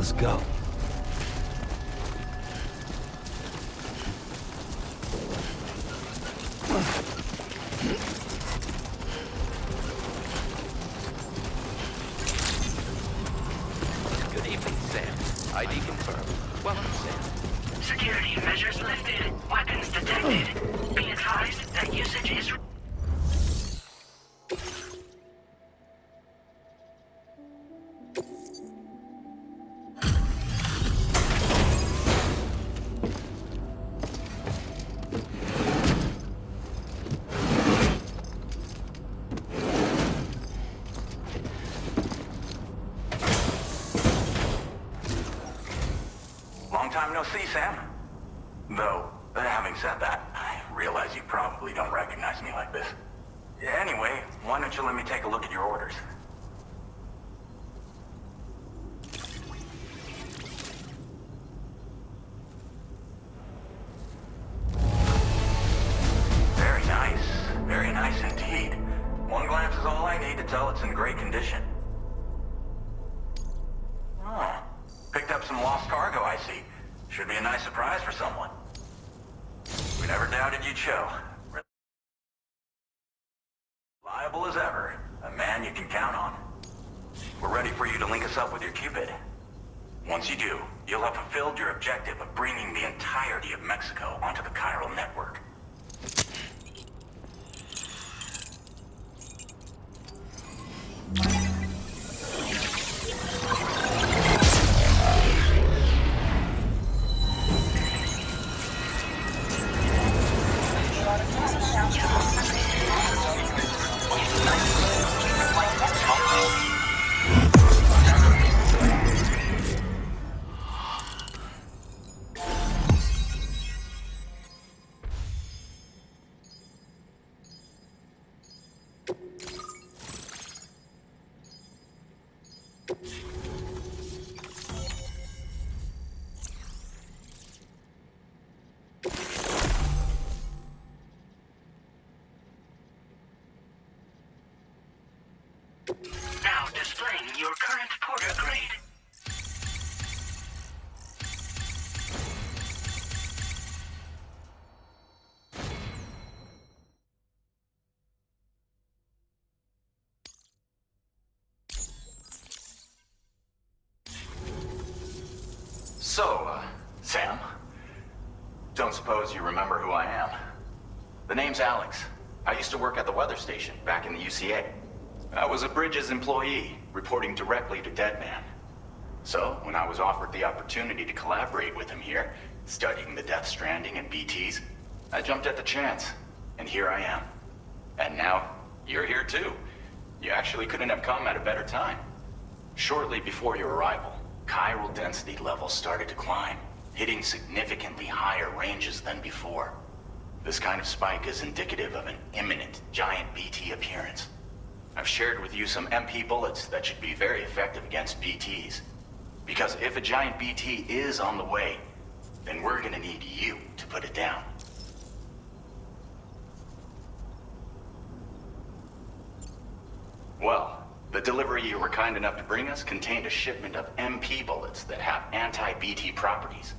Let's go. Good evening, Sam. ID confirmed. Welcome, Sam. Security measures lifted. Weapons detected. Be advised that usage is... Long time no see, Sam. Though, having said that, I realize you probably don't recognize me like this. Anyway, why don't you let me take a look at your orders? Very nice indeed. One glance is all I need to tell it's in great condition. Oh, picked up some lost cargo, I see. Should be a nice surprise for someone. We never doubted you'd show. Reliable as ever. A man you can count on. We're ready for you to link us up with your Cupid. Once you do, you'll have fulfilled your objective of bringing the entirety of Mexico onto the chiral network. Now displaying your current porter grade. So, Sam, don't suppose you remember who I am? The name's Alex. I used to work at the weather station back in the UCA. I was a Bridges employee, reporting directly to Deadman. So, when I was offered the opportunity to collaborate with him here, studying the Death Stranding and BTs, I jumped at the chance, and here I am. And now, you're here too. You actually couldn't have come at a better time. Shortly before your arrival, chiral density levels started to climb, hitting significantly higher ranges than before. This kind of spike is indicative of an imminent giant BT appearance. I've shared with you some MP bullets that should be very effective against BTs. Because if a giant BT is on the way, then we're gonna need you to put it down. Well, the delivery you were kind enough to bring us contained a shipment of MP bullets that have anti-BT properties.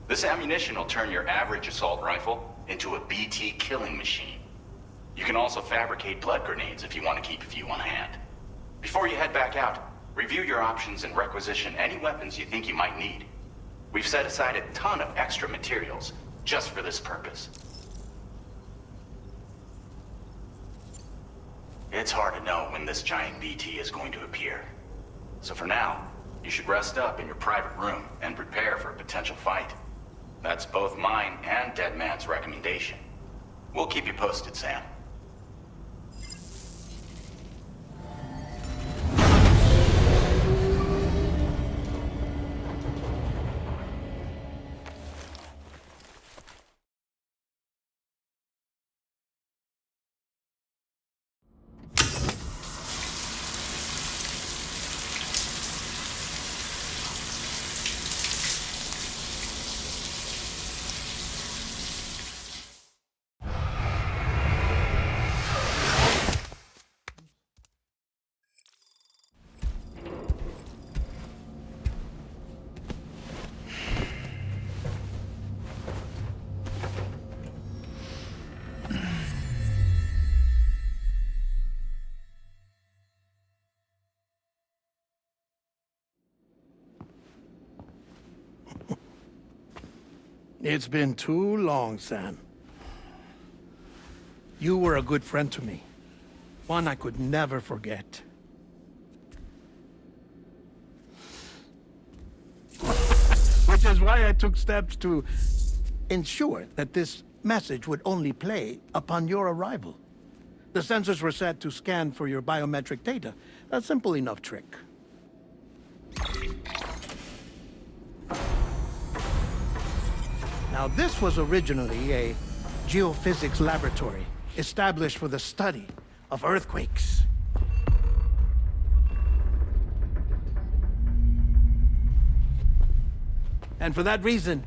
This ammunition will turn your average assault rifle into a BT killing machine. You can also fabricate blood grenades if you want to keep a few on hand. Before you head back out, review your options and requisition any weapons you think you might need. We've set aside a ton of extra materials just for this purpose. It's hard to know when this giant BT is going to appear. So for now, you should rest up in your private room and prepare for a potential fight. That's both mine and Deadman's recommendation. We'll keep you posted, Sam. It's been too long, Sam. You were a good friend to me. One I could never forget. Which is why I took steps to ensure that this message would only play upon your arrival. The sensors were set to scan for your biometric data. A simple enough trick. Now, this was originally a geophysics laboratory established for the study of earthquakes. And for that reason,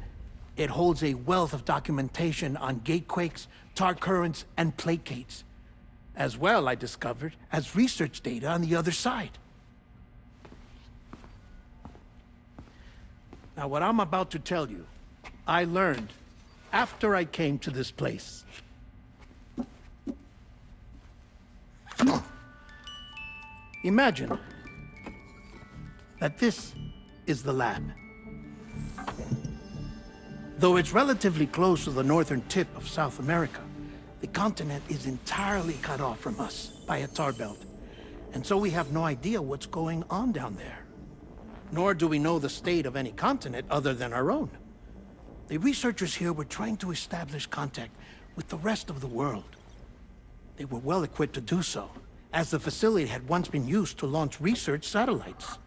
it holds a wealth of documentation on gatequakes, tar currents, and placates. As well, I discovered, as research data on the other side. Now, what I'm about to tell you, I learned after I came to this place. Imagine that this is the lab. Though it's relatively close to the northern tip of South America, the continent is entirely cut off from us by a tar belt. And so we have no idea what's going on down there. Nor do we know the state of any continent other than our own. The researchers here were trying to establish contact with the rest of the world. They were well equipped to do so, as the facility had once been used to launch research satellites.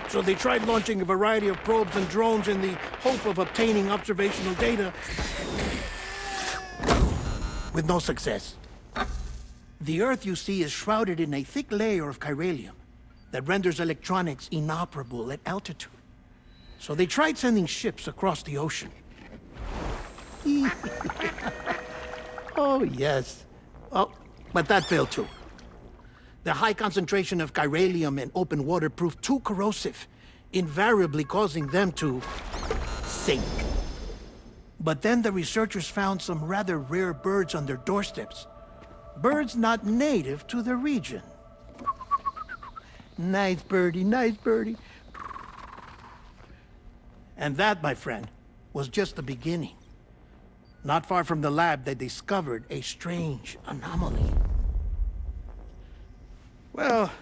So they tried launching a variety of probes and drones in the hope of obtaining observational data, with no success. The Earth, you see, is shrouded in a thick layer of chiralium that renders electronics inoperable at altitude. So they tried sending ships across the ocean. Oh, yes. Oh, but that failed too. The high concentration of chiralium in open water proved too corrosive, invariably causing them to sink. But then the researchers found some rather rare birds on their doorsteps. Birds not native to the region. Nice birdie, nice birdie. And that, my friend, was just the beginning. Not far from the lab, they discovered a strange anomaly. Well,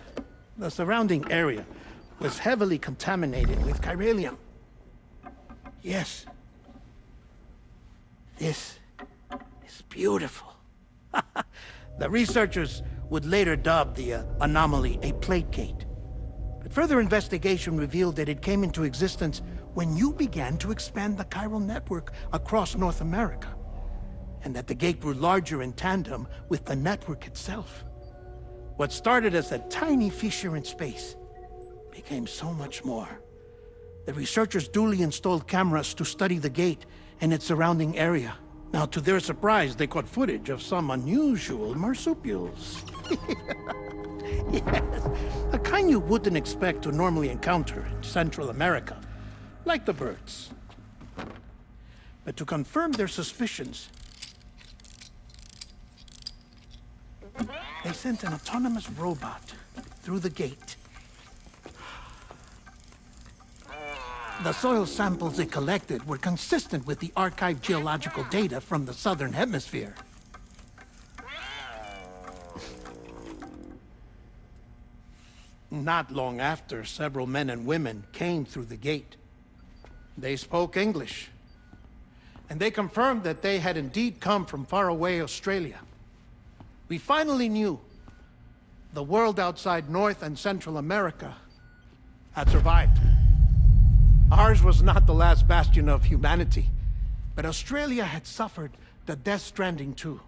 the surrounding area was heavily contaminated with chiralium. Yes. This is beautiful. The researchers would later dub the anomaly a placate. But further investigation revealed that it came into existence when you began to expand the chiral network across North America, and that the gate grew larger in tandem with the network itself. What started as a tiny fissure in space became so much more. The researchers duly installed cameras to study the gate and its surrounding area. Now, to their surprise, they caught footage of some unusual marsupials. Yes, a kind you wouldn't expect to normally encounter in Central America, like the birds. But to confirm their suspicions, they sent an autonomous robot through the gate. The soil samples it collected were consistent with the archived geological data from the southern hemisphere. Not long after, several men and women came through the gate. They spoke English, and they confirmed that they had indeed come from faraway Australia. We finally knew the world outside North and Central America had survived. Ours was not the last bastion of humanity, but Australia had suffered the death stranding too.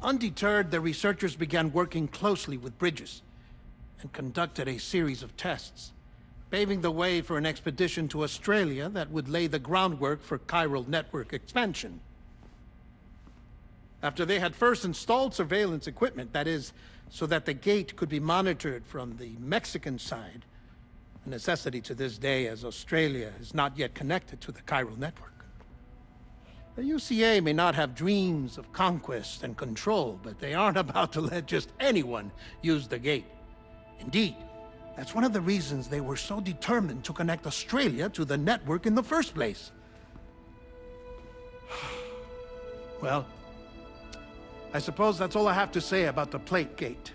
Undeterred, the researchers began working closely with Bridges and conducted a series of tests, paving the way for an expedition to Australia that would lay the groundwork for chiral network expansion. After they had first installed surveillance equipment, that is, so that the gate could be monitored from the Mexican side, a necessity to this day as Australia is not yet connected to the chiral network. The UCA may not have dreams of conquest and control, but they aren't about to let just anyone use the gate. Indeed, that's one of the reasons they were so determined to connect Australia to the network in the first place. Well, I suppose that's all I have to say about the Plate Gate.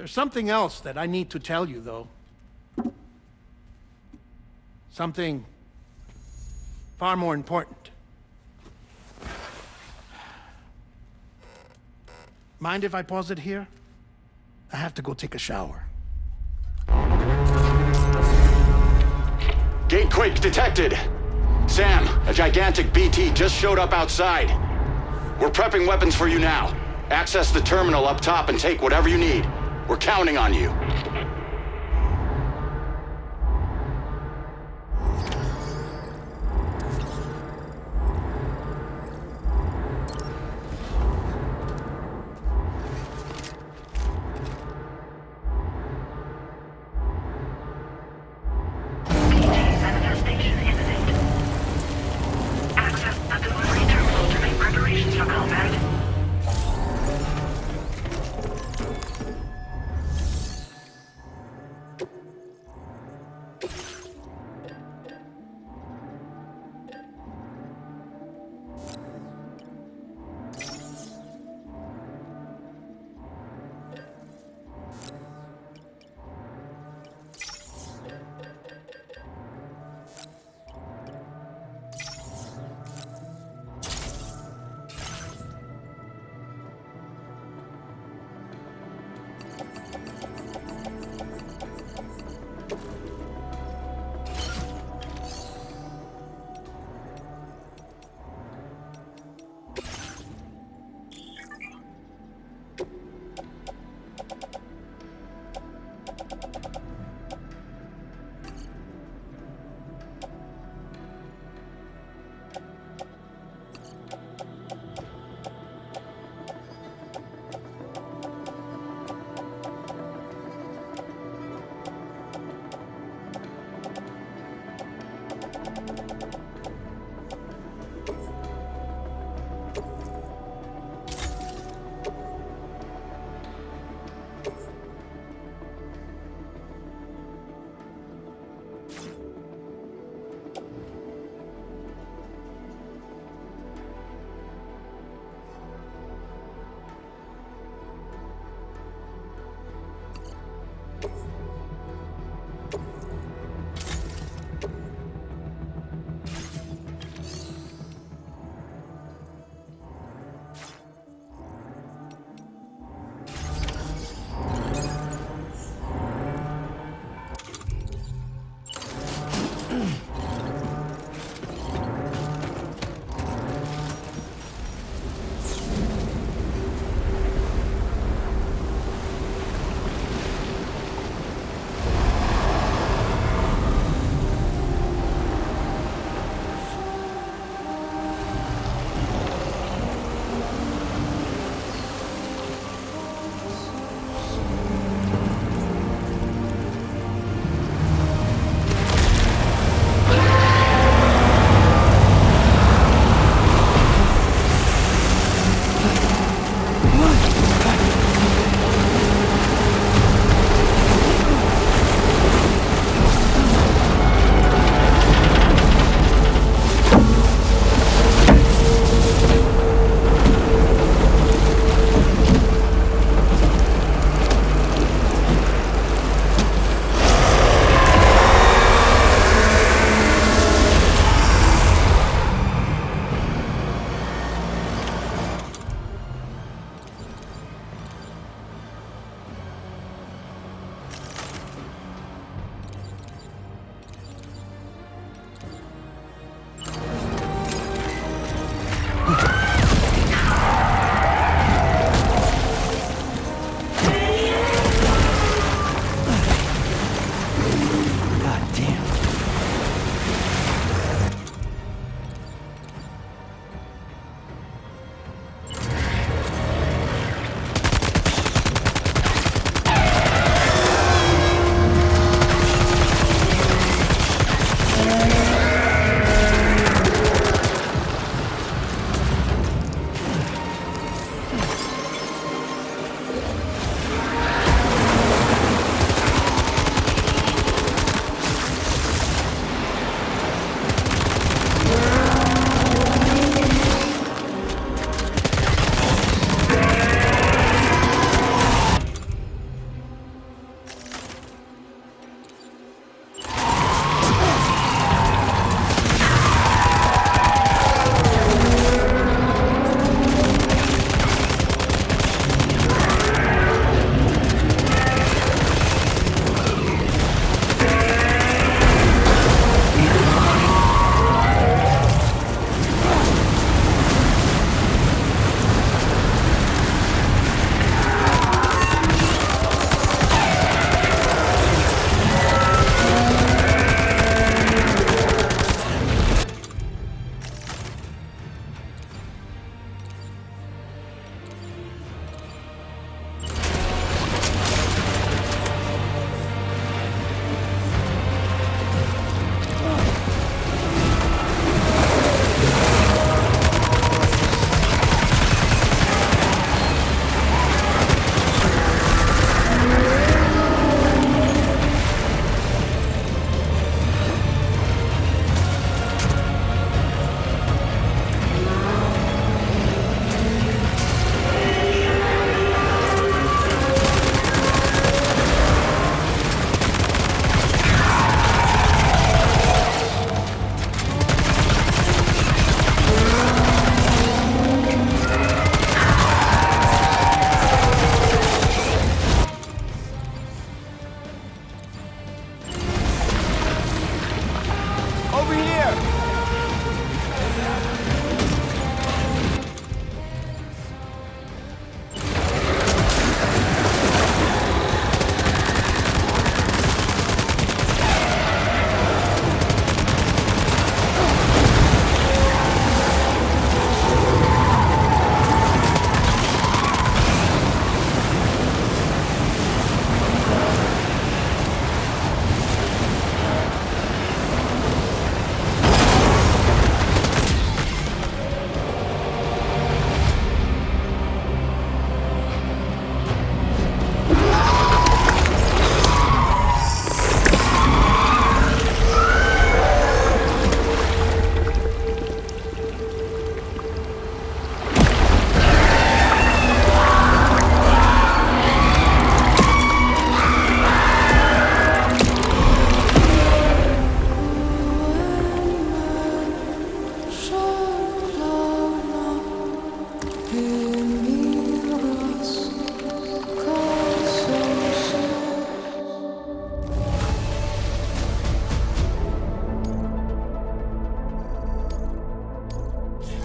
There's something else that I need to tell you, though. Something far more important. Mind if I pause it here? I have to go take a shower. Gate quake detected. Sam, a gigantic BT just showed up outside. We're prepping weapons for you now. Access the terminal up top and take whatever you need. We're counting on you. Manifestation imminent. Access the delivery terminal to make preparations for combat.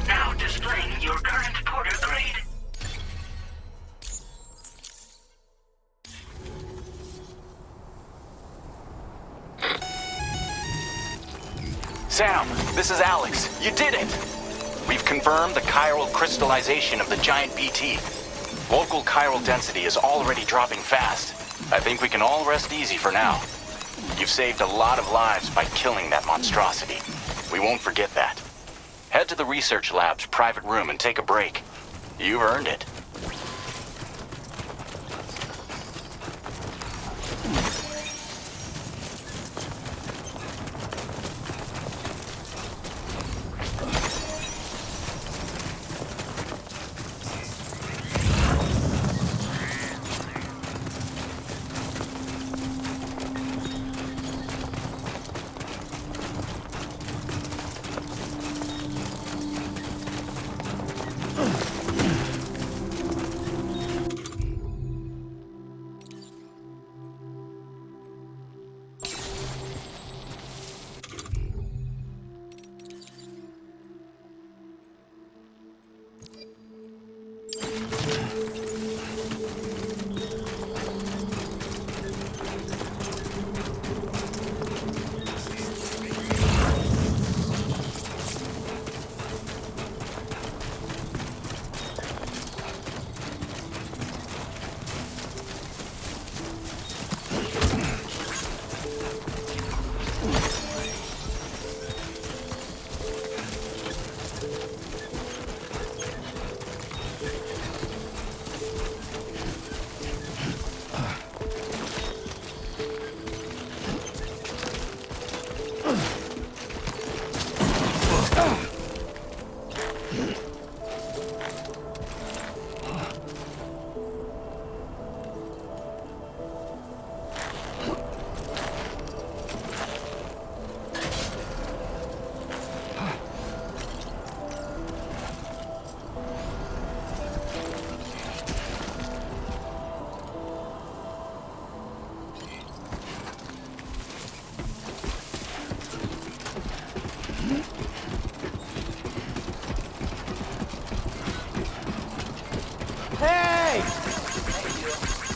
Now displaying your current porter grade. Sam, this is Alex. You did it! We've confirmed the chiral crystallization of the giant BT. Local chiral density is already dropping fast. I think we can all rest easy for now. You've saved a lot of lives by killing that monstrosity. We won't forget that. Head to the research lab's private room and take a break. You've earned it.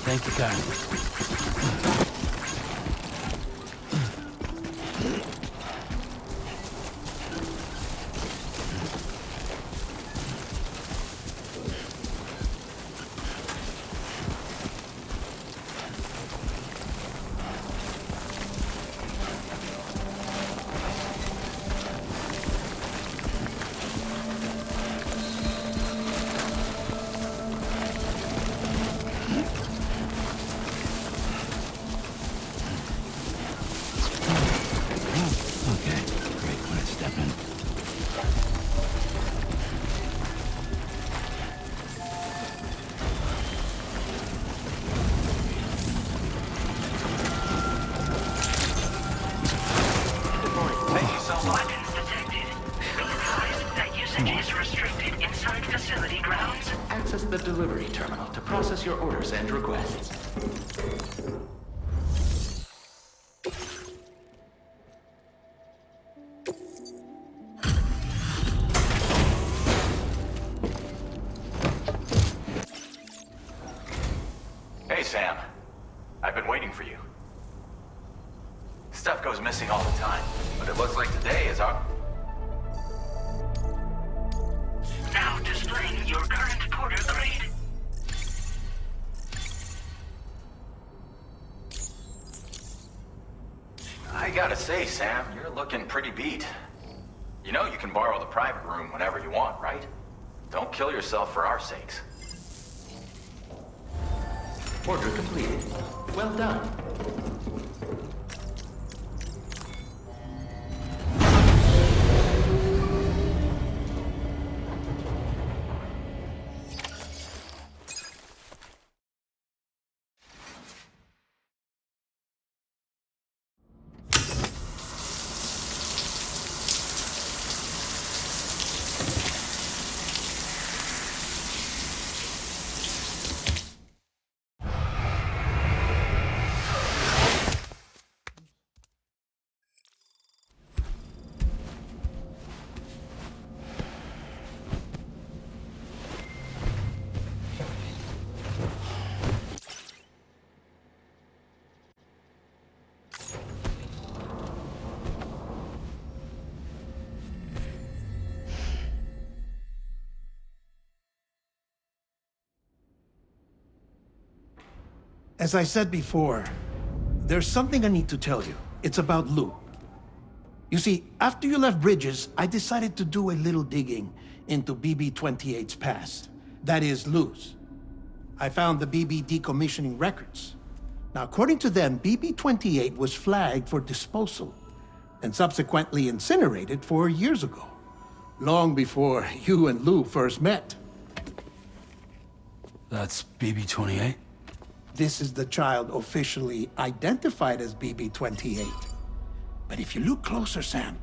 Thank you kindly. Weapons detected. Be advised that usage is restricted inside facility grounds. Access the delivery terminal to process your orders and requests. Hey, Sam. I've been waiting for you. Stuff goes missing all the time, but it looks like today is our... Now displaying your current porter grade. I gotta say, Sam, you're looking pretty beat. You know you can borrow the private room whenever you want, right? Don't kill yourself for our sakes. Order completed. Well done. As I said before, there's something I need to tell you. It's about Lou. You see, after you left Bridges, I decided to do a little digging into BB-28's past. That is, Lou's. I found the BB decommissioning records. Now, according to them, BB-28 was flagged for disposal and subsequently incinerated 4 years ago, long before you and Lou first met. That's BB-28? This is the child officially identified as BB-28. But if you look closer, Sam,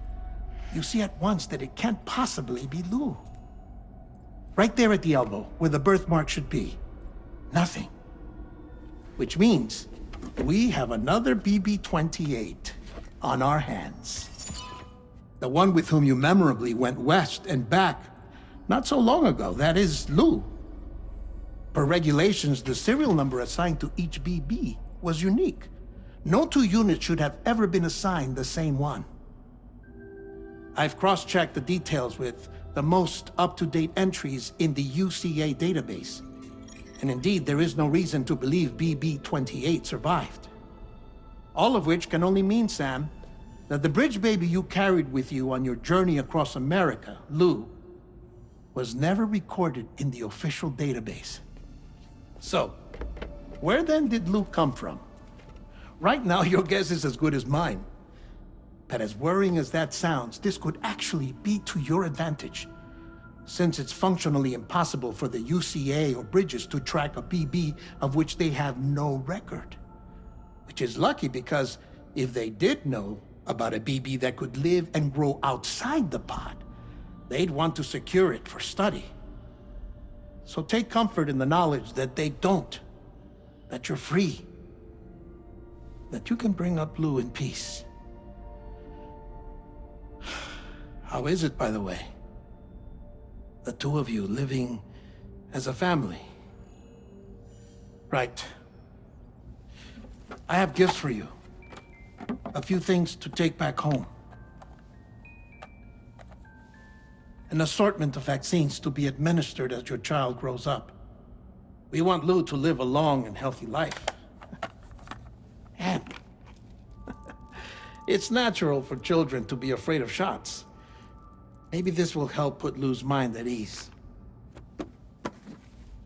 you see at once that it can't possibly be Lou. Right there at the elbow, where the birthmark should be. Nothing. Which means we have another BB-28 on our hands. The one with whom you memorably went west and back not so long ago, that is Lou. Per regulations, the serial number assigned to each BB was unique. No two units should have ever been assigned the same one. I've cross-checked the details with the most up-to-date entries in the UCA database. And indeed, there is no reason to believe BB-28 survived. All of which can only mean, Sam, that the bridge baby you carried with you on your journey across America, Lou, was never recorded in the official database. So, where then did Lou come from? Right now, your guess is as good as mine. But as worrying as that sounds, this could actually be to your advantage, since it's functionally impossible for the UCA or Bridges to track a BB of which they have no record. Which is lucky because if they did know about a BB that could live and grow outside the pod, they'd want to secure it for study. So take comfort in the knowledge that they don't, that you're free, that you can bring up Lou in peace. How is it, by the way? The two of you living as a family. Right. I have gifts for you. A few things to take back home. An assortment of vaccines to be administered as your child grows up. We want Lou to live a long and healthy life. And it's natural for children to be afraid of shots. Maybe this will help put Lou's mind at ease.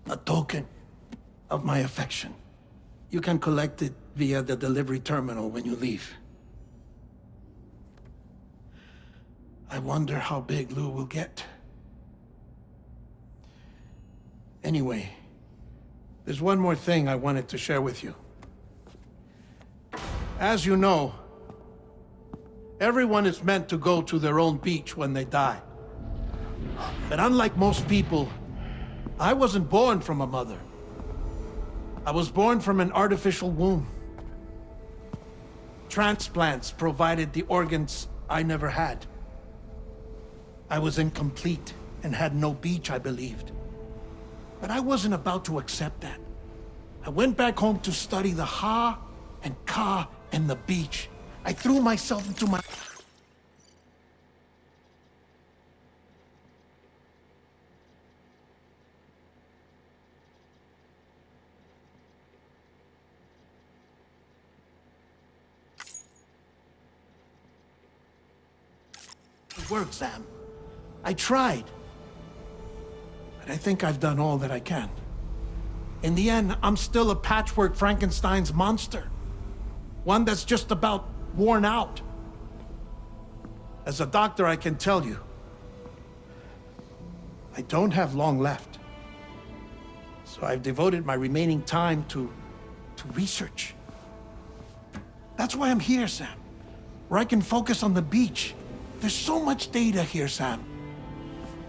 A token of my affection. You can collect it via the delivery terminal when you leave. I wonder how big Lou will get. Anyway, there's one more thing I wanted to share with you. As you know, everyone is meant to go to their own beach when they die. But unlike most people, I wasn't born from a mother. I was born from an artificial womb. Transplants provided the organs I never had. I was incomplete and had no beach, I believed. But I wasn't about to accept that. I went back home to study the Ha and Ka and the beach. I threw myself into my... It worked, Sam. I tried. But I think I've done all that I can. In the end, I'm still a patchwork Frankenstein's monster. One that's just about worn out. As a doctor, I can tell you, I don't have long left. So I've devoted my remaining time to research. That's why I'm here, Sam. Where I can focus on the beach. There's so much data here, Sam.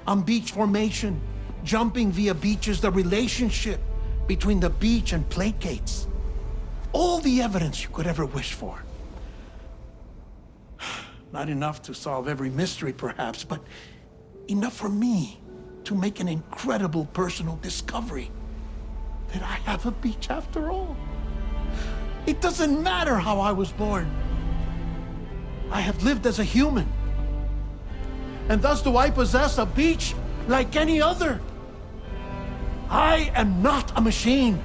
On beach formation, jumping via beaches, the relationship between the beach and plate gates. All the evidence you could ever wish for. Not enough to solve every mystery, perhaps, but enough for me to make an incredible personal discovery that I have a beach after all. It doesn't matter how I was born. I have lived as a human. And thus do I possess a beach like any other. I am not a machine.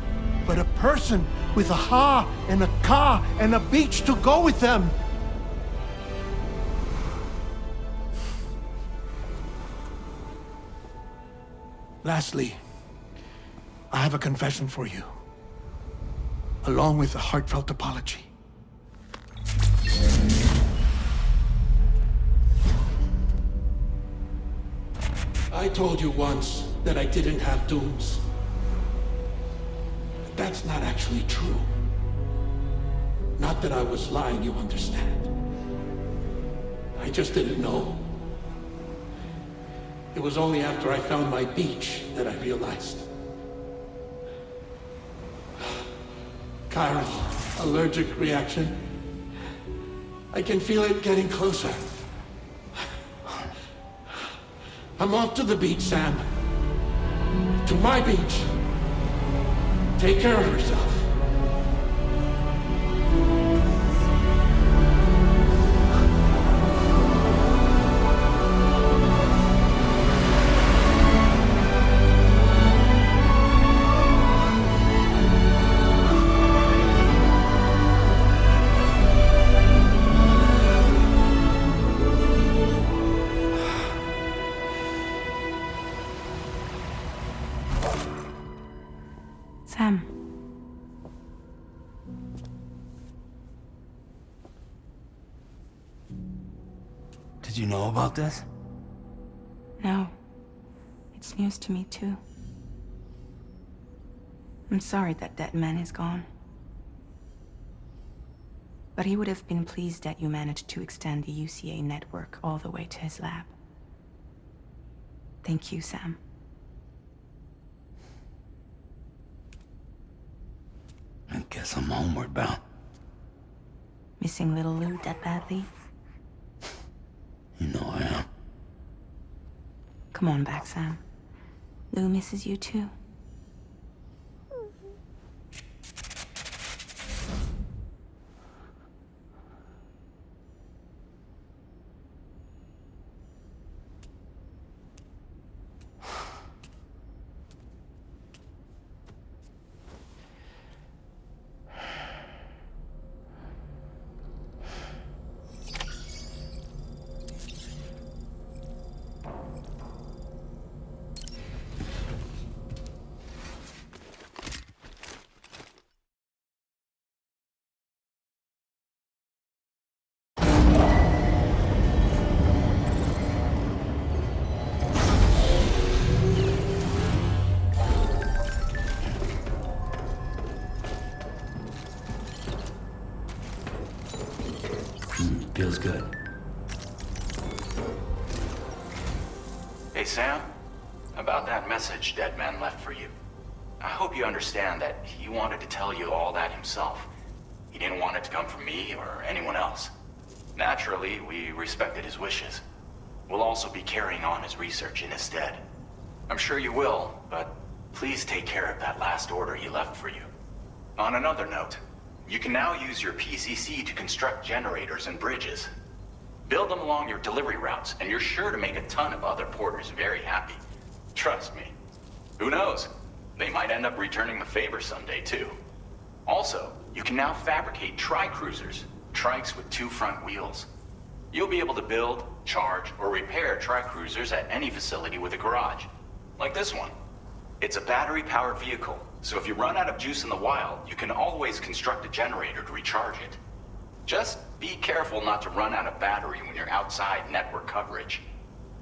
but a person with a ha and a ka and a beach to go with them. Lastly, I have a confession for you, along with a heartfelt apology. I told you once that I didn't have dooms. But that's not actually true. Not that I was lying, you understand. I just didn't know. It was only after I found my beach that I realized. Chiral allergic reaction. I can feel it getting closer. I'm off to the beach, Sam. To my beach. Take care of yourself. Sam. Did you know about this? No. It's news to me, too. I'm sorry that that man is gone. But he would have been pleased that you managed to extend the UCA network all the way to his lab. Thank you, Sam. I guess I'm homeward bound. Missing little Lou that badly? You know I am. Come on back, Sam. Lou misses you too. Feels good. Hey, Sam. About that message Deadman left for you. I hope you understand that he wanted to tell you all that himself. He didn't want it to come from me or anyone else. Naturally, we respected his wishes. We'll also be carrying on his research in his stead. I'm sure you will, but please take care of that last order he left for you. On another note, you can now use your PCC to construct generators and bridges. Build them along your delivery routes, and you're sure to make a ton of other porters very happy. Trust me. Who knows? They might end up returning the favor someday, too. Also, you can now fabricate tri-cruisers, trikes with 2 front wheels. You'll be able to build, charge, or repair tri-cruisers at any facility with a garage. Like this one. It's a battery-powered vehicle, so if you run out of juice in the wild, you can always construct a generator to recharge it. Just be careful not to run out of battery when you're outside network coverage.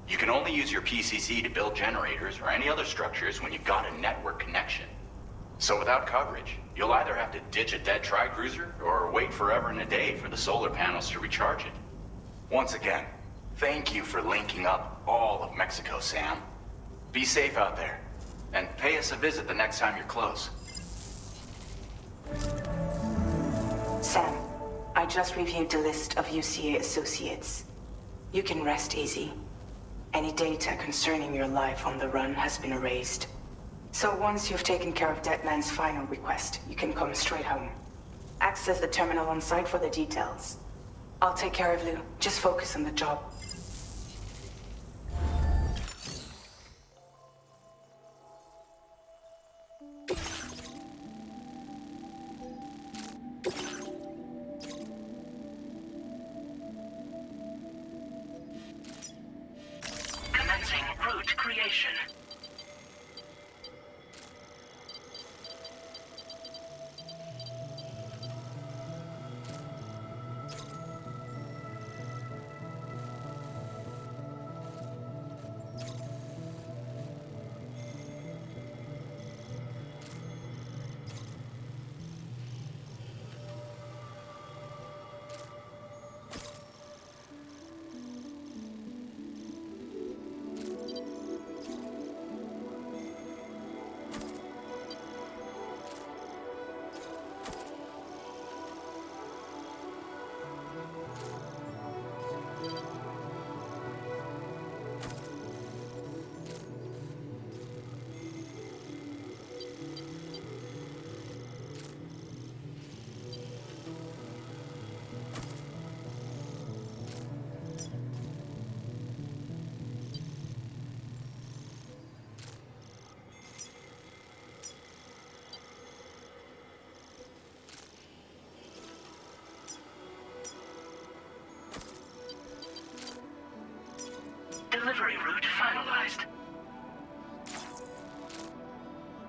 You can only use your PCC to build generators or any other structures when you've got a network connection. So without coverage, you'll either have to ditch a dead tri-cruiser or wait forever and a day for the solar panels to recharge it. Once again, thank you for linking up all of Mexico, Sam. Be safe out there. And pay us a visit the next time you're close. Sam, I just reviewed the list of UCA associates. You can rest easy. Any data concerning your life on the run has been erased. So once you've taken care of Deadman's final request, you can come straight home. Access the terminal on site for the details. I'll take care of Lou. Just focus on the job.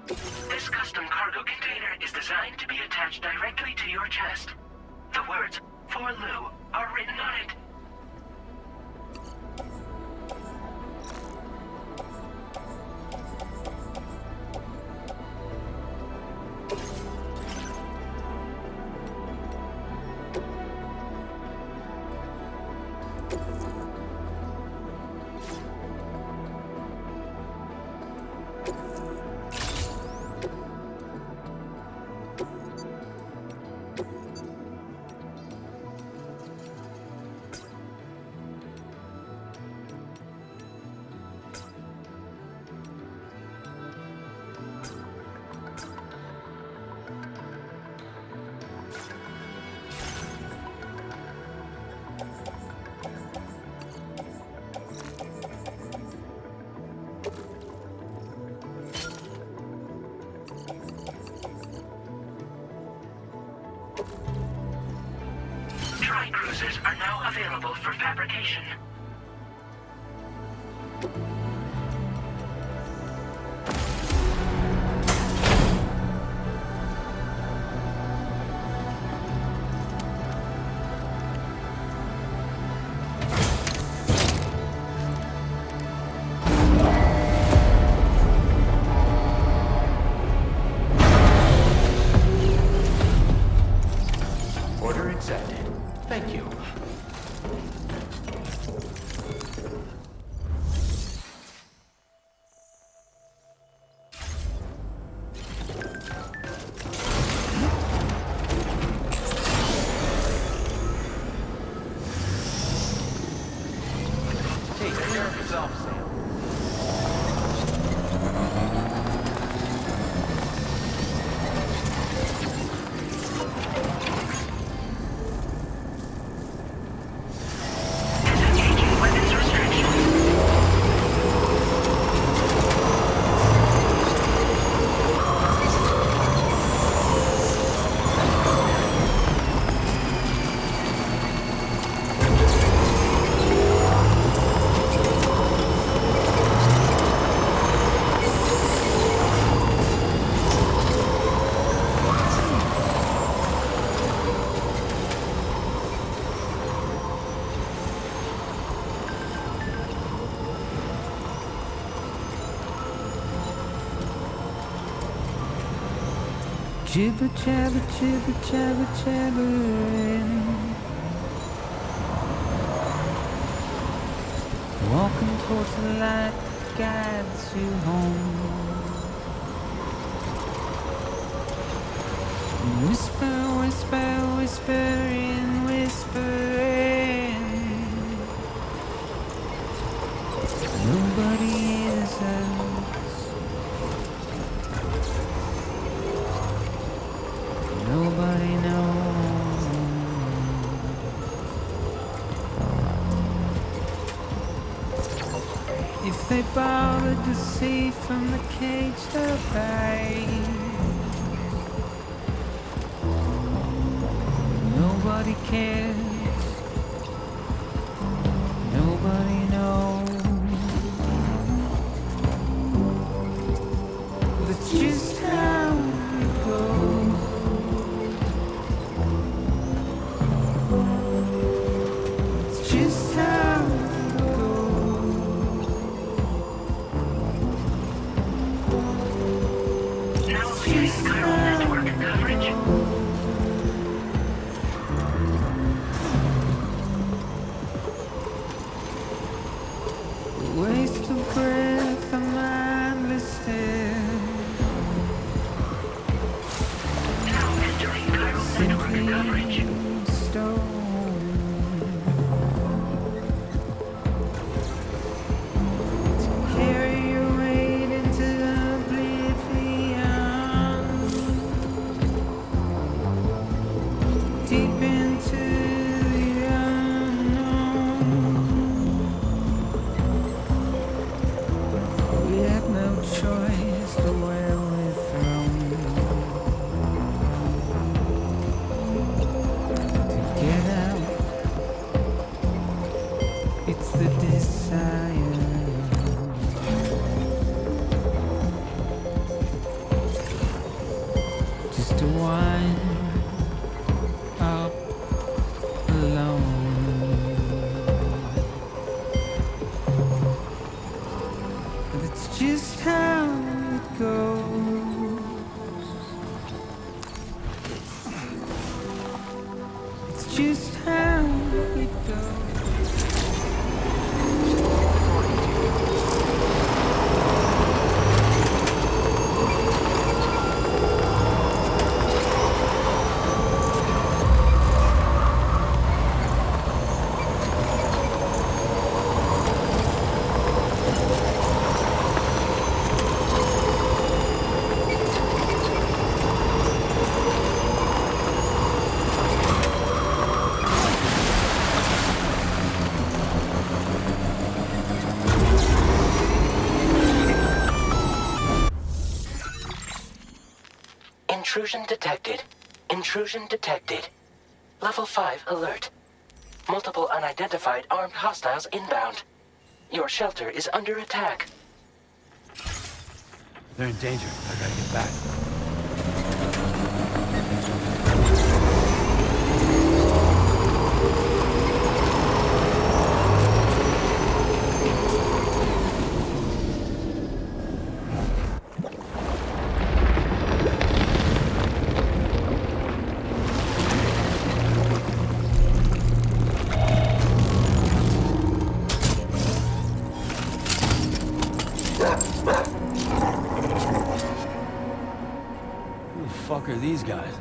This custom cargo container is designed to be attached directly to your chest. The words, "For Lou," are written on it. Tri-cruisers are now available for fabrication. Order accepted. Thank you. Take care of yourself, Sam. Disengaging weapons restrictions. Jibber jabber, jibber jabber, jabbering. Walking towards the light that guides you home. Whisper, whisper, whispering, whispering. Nobody hears us. Nobody knows. If they bothered to see from the cage they'll fight. Nobody cares. Nobody knows. That's just how it goes. It's just how it goes. Now losing chiral network coverage. Waste of breath, a mindless stare. Now entering chiral network coverage. Stone. To carry your weight into oblivion. Deep into the unknown. We have no choice to where we're thrown. To get out, it's the desire. just to wind up alone. But it's just how it goes. It's just how it goes. Intrusion detected. Intrusion detected. Level 5 alert. Multiple unidentified armed hostiles inbound. Your shelter is under attack. They're in danger. I gotta get back. Who the fuck are these guys?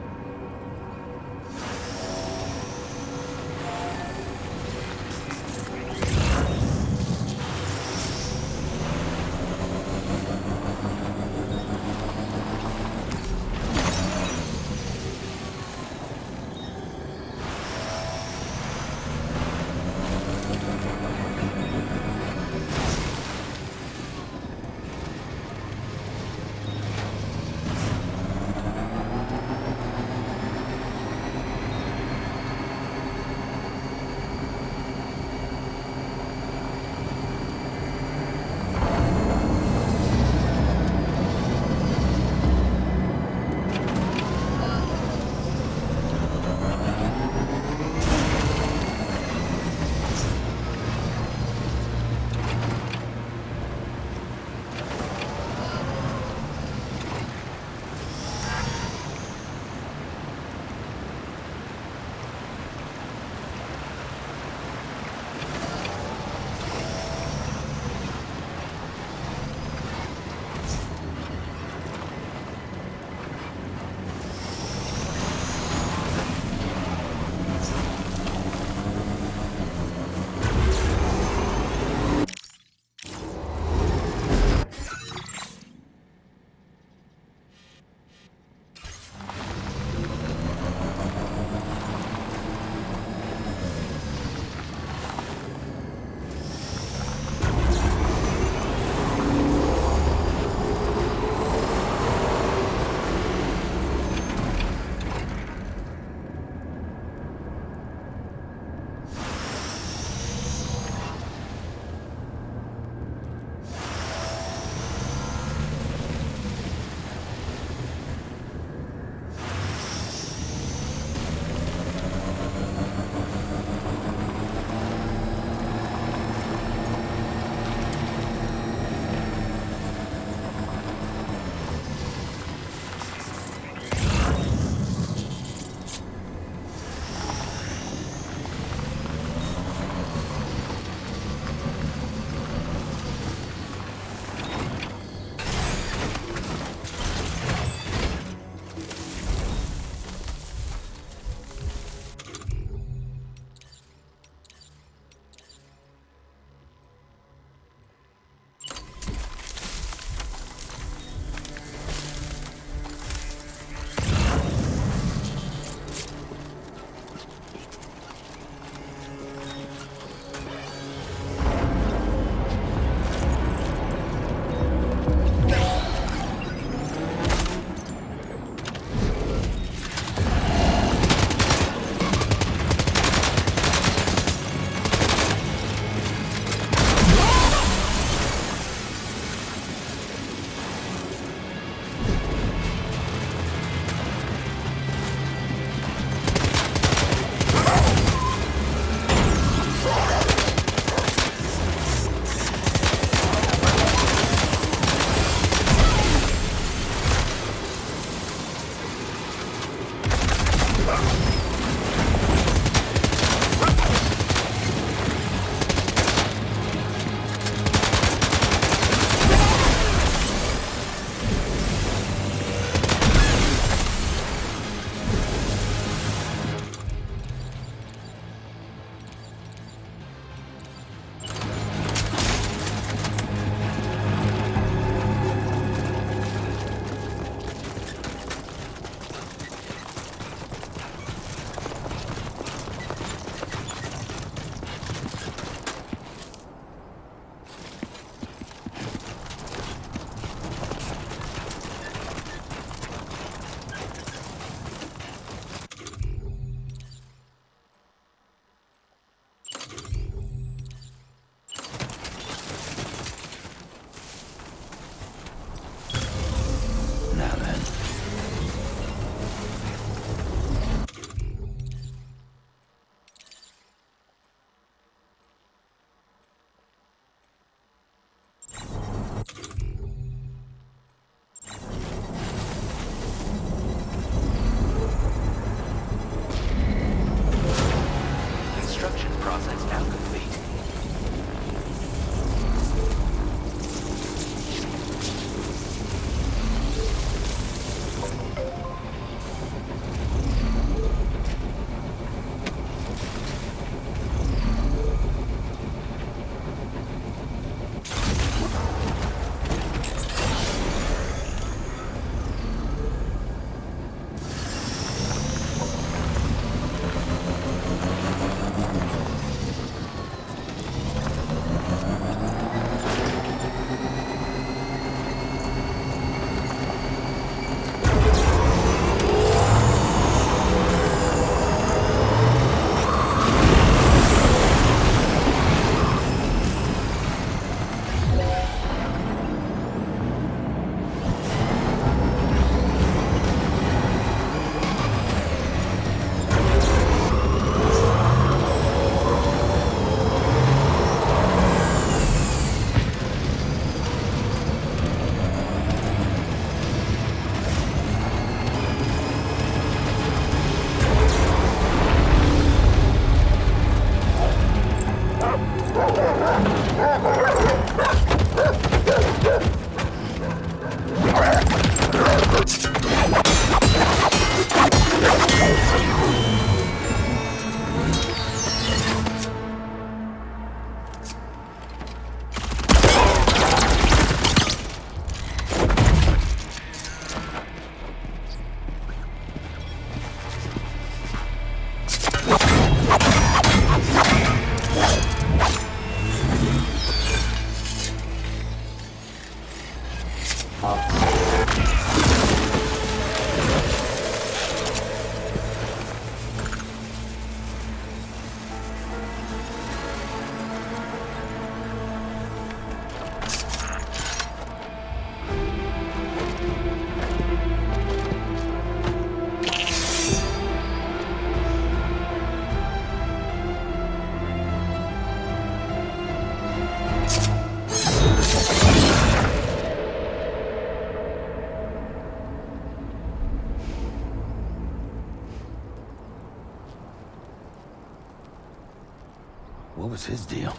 What was his deal?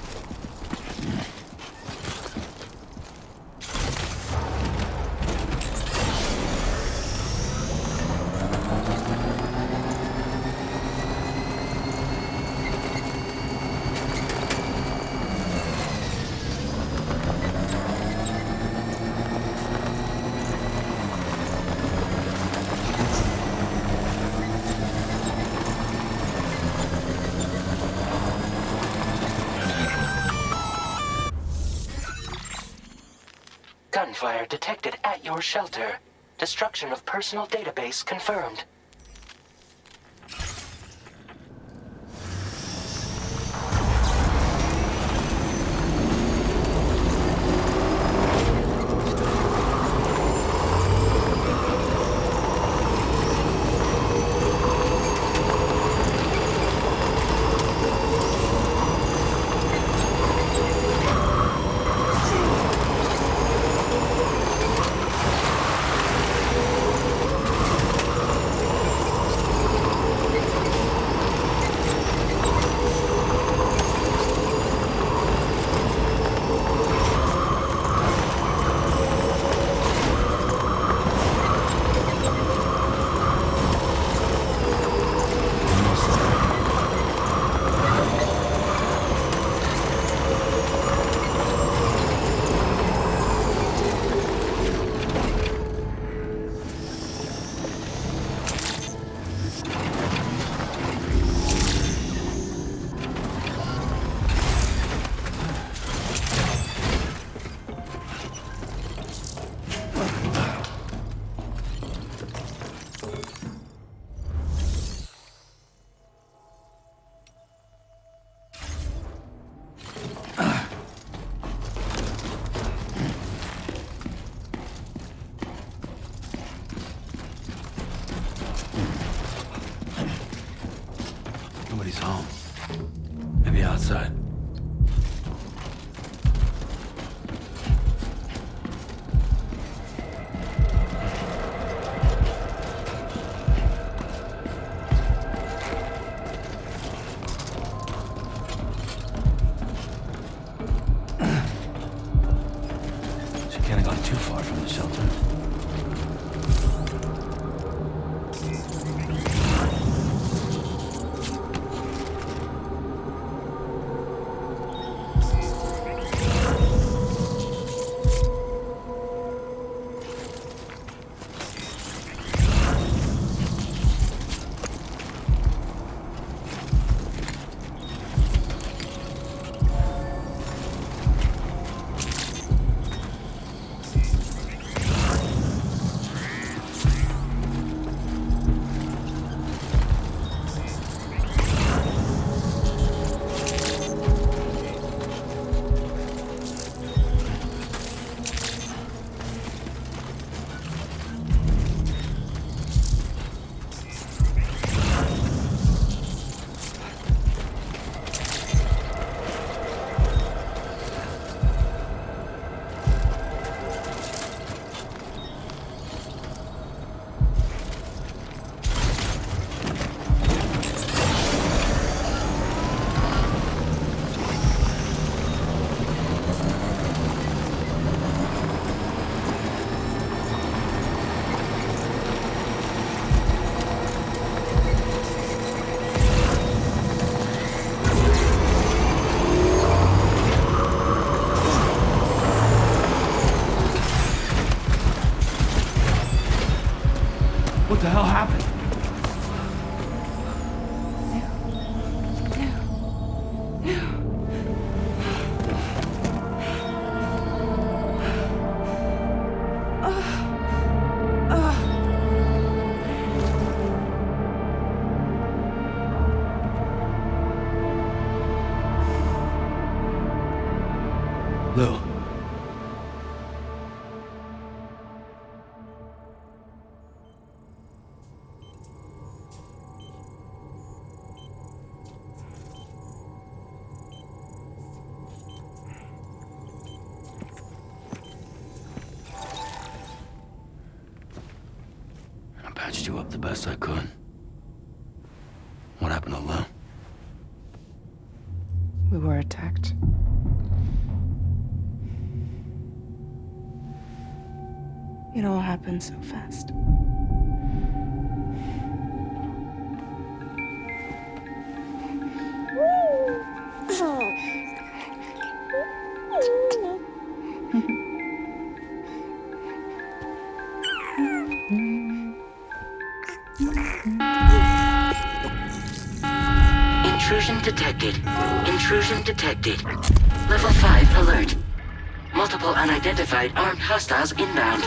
Gunfire detected at your shelter. Destruction of personal database confirmed. Nobody's home. Maybe outside. She can't have gone too far from the shelter. What the hell happened? Lou. I patched you up the best I could. What happened to Lou? We were attacked. It all happened so fast. Intrusion detected. Intrusion detected. Level 5 alert. Multiple unidentified armed hostiles inbound.